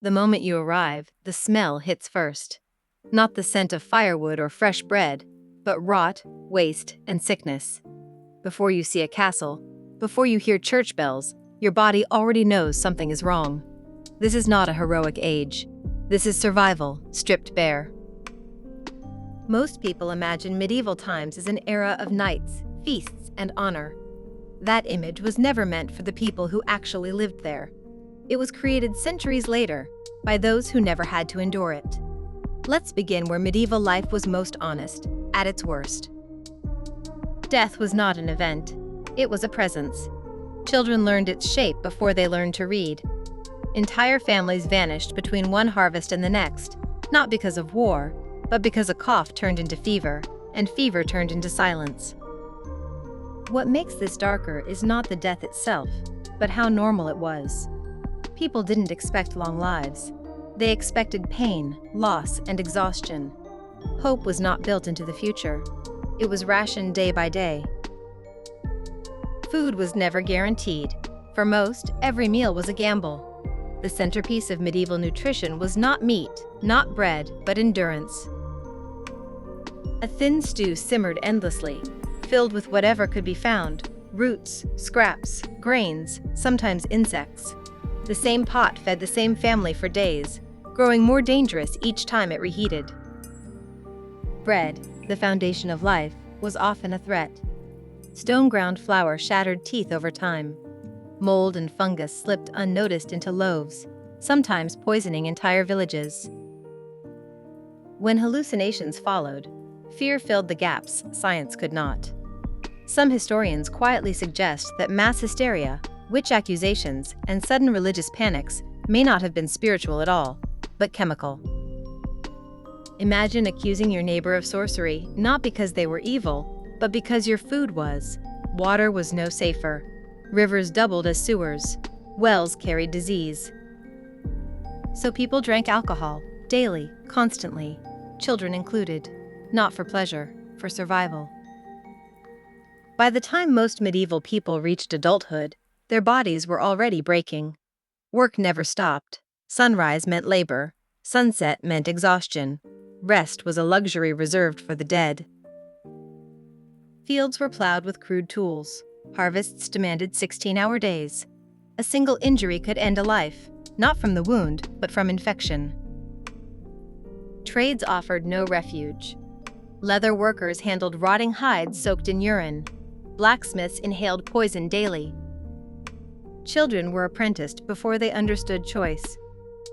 The moment you arrive, the smell hits first. Not the scent of firewood or fresh bread, but rot, waste, and sickness. Before you see a castle, before you hear church bells, your body already knows something is wrong. This is not a heroic age. This is survival, stripped bare. Most people imagine medieval times as an era of knights, feasts, and honor. That image was never meant for the people who actually lived there. It was created centuries later, by those who never had to endure it. Let's begin where medieval life was most honest, at its worst. Death was not an event. It was a presence. Children learned its shape before they learned to read. Entire families vanished between one harvest and the next, not because of war, but because a cough turned into fever, and fever turned into silence. What makes this darker is not the death itself, but how normal it was. People didn't expect long lives. They expected pain, loss, and exhaustion. Hope was not built into the future. It was rationed day by day. Food was never guaranteed. For most, every meal was a gamble. The centerpiece of medieval nutrition was not meat, not bread, but endurance. A thin stew simmered endlessly, filled with whatever could be found: roots, scraps, grains, sometimes insects. The same pot fed the same family for days, growing more dangerous each time it reheated. Bread, the foundation of life, was often a threat. Stone-ground flour shattered teeth over time. Mold and fungus slipped unnoticed into loaves, sometimes poisoning entire villages. When hallucinations followed, fear filled the gaps science could not. Some historians quietly suggest that mass hysteria, witch accusations, and sudden religious panics may not have been spiritual at all, but chemical. Imagine accusing your neighbor of sorcery, not because they were evil, but because your food was. Water was no safer. Rivers doubled as sewers. Wells carried disease. So people drank alcohol, daily, constantly, children included, not for pleasure, for survival. By the time most medieval people reached adulthood, their bodies were already breaking. Work never stopped. Sunrise meant labor. Sunset meant exhaustion. Rest was a luxury reserved for the dead. Fields were plowed with crude tools. Harvests demanded 16-hour days. A single injury could end a life, not from the wound, but from infection. Trades offered no refuge. Leather workers handled rotting hides soaked in urine. Blacksmiths inhaled poison daily. Children were apprenticed before they understood choice.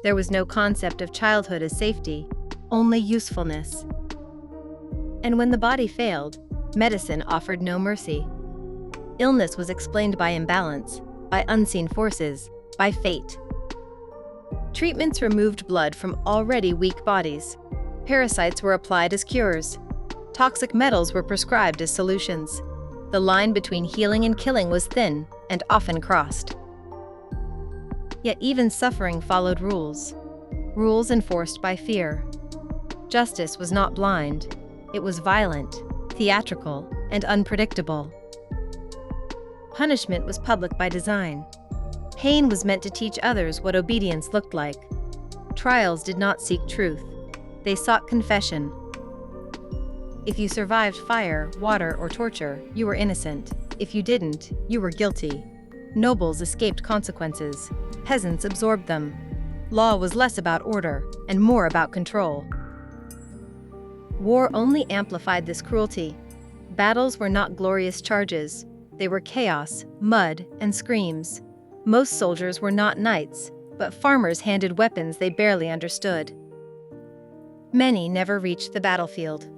There was no concept of childhood as safety, only usefulness. And when the body failed, medicine offered no mercy. Illness was explained by imbalance, by unseen forces, by fate. Treatments removed blood from already weak bodies. Parasites were applied as cures. Toxic metals were prescribed as solutions. The line between healing and killing was thin and often crossed. Yet even suffering followed rules. Rules enforced by fear. Justice was not blind. It was violent, theatrical, and unpredictable. Punishment was public by design. Pain was meant to teach others what obedience looked like. Trials did not seek truth. They sought confession. If you survived fire, water, or torture, you were innocent. If you didn't, you were guilty. Nobles escaped consequences. Peasants absorbed them. Law was less about order and more about control. War only amplified this cruelty. Battles were not glorious charges. They were chaos, mud, and screams. Most soldiers were not knights, but farmers handed weapons they barely understood. Many never reached the battlefield.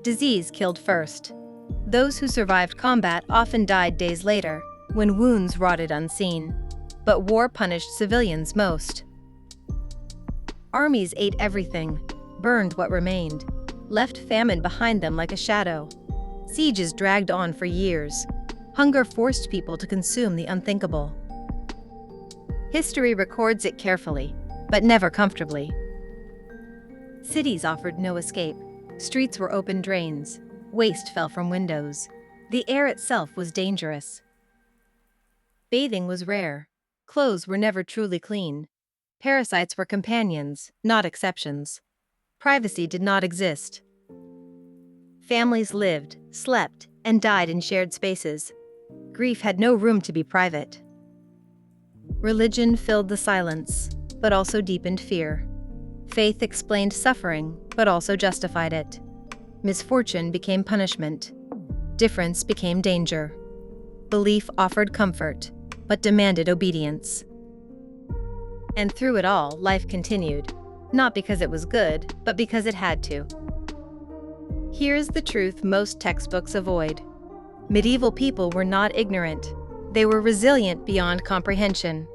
Disease killed first. Those who survived combat often died days later, when wounds rotted unseen. But war punished civilians most. Armies ate everything, burned what remained, left famine behind them like a shadow. Sieges dragged on for years. Hunger forced people to consume the unthinkable. History records it carefully, but never comfortably. Cities offered no escape. Streets were open drains. Waste fell from windows. The air itself was dangerous. Bathing was rare. Clothes were never truly clean. Parasites were companions, not exceptions. Privacy did not exist. Families lived, slept, and died in shared spaces. Grief had no room to be private. Religion filled the silence, but also deepened fear. Faith explained suffering, but also justified it. Misfortune became punishment. Difference became danger. Belief offered comfort, but demanded obedience. And through it all, life continued, not because it was good, but because it had to. Here's the truth most textbooks avoid. Medieval people were not ignorant. They were resilient beyond comprehension.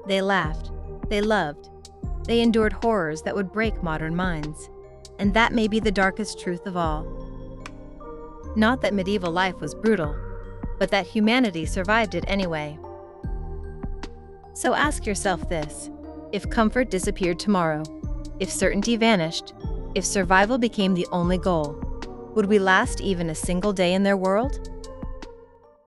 They laughed. They loved. They endured horrors that would break modern minds. And that may be the darkest truth of all. Not that medieval life was brutal, but that humanity survived it anyway. So ask yourself this: if comfort disappeared tomorrow, if certainty vanished, if survival became the only goal, would we last even a single day in their world?